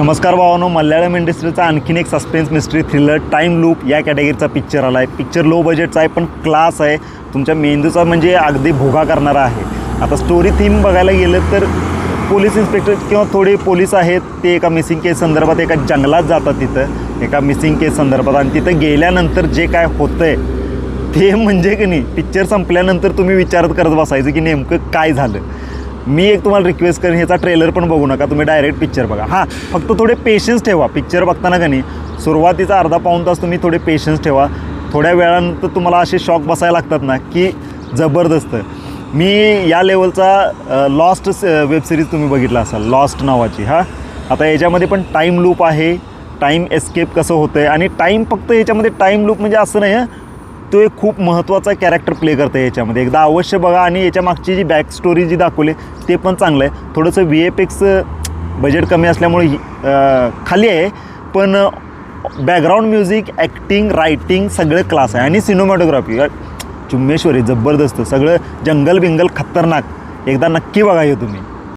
नमस्कार भावांनो, मल्याळम इंडस्ट्रीचा आणखीन एक suspense mystery thriller time loop या कॅटेगरीचा पिक्चर आला आहे. पिक्चर लो बजेटचा आहे पण क्लास आहे. तुमच्या मेंदूचा म्हणजे अगदी भोगा करणारा आहे. आता स्टोरी थीम बघायला गेलं तर पोलीस इन्स्पेक्टर किंवा थोडे पोलीस आहेत ते एका मिसिंग केस संदर्भात एका जंगलात जातात, तिथं एका मिसिंग केस संदर्भात. आणि तिथं गेल्यानंतर जे काय होतं आहे ते म्हणजे की नाही, पिक्चर संपल्यानंतर तुम्ही विचारत करत बसायचं की नेमकं काय झालं. मी एक तुम्हाला रिक्वेस्ट करेन, ह्याचा ट्रेलर पण बघू नका, तुम्ही डायरेक्ट पिक्चर बघा. हां, फक्त थोडे पेशन्स ठेवा पिक्चर बघताना. का नाही, सुरुवातीचा अर्धा पाऊण तास तुम्ही थोडे पेशन्स ठेवा. थोड्या वेळानंतर तुम्हाला असे शॉक बसायला लागतात ना की जबरदस्त. मी या लेवलचा लॉस्ट वेबसिरीज तुम्ही बघितला असाल, लॉस्ट नावाची. हां, आता याच्यामध्ये पण टाईम लूप आहे, टाईम एस्केप कसं होतं आहे. आणि टाईम फक्त याच्यामध्ये टाईम लूप म्हणजे असं नाही, तो एक खूप महत्त्वाचा कॅरेक्टर प्ले करतं याच्यामध्ये. एकदा अवश्य बघा. आणि याच्या मागची जी बॅक स्टोरी जी दाखवली ते पण चांगलं आहे. थोडंसं VFX बजेट कमी असल्यामुळे खाली आहे, पण बॅकग्राऊंड म्युझिक, ॲक्टिंग, रायटिंग सगळं क्लास आहे. आणि सिनेमॅटोग्राफी चुम्मेश्वरी जबरदस्त. सगळं जंगल बिंगल खतरनाक. एकदा नक्की बघा हे तुम्ही.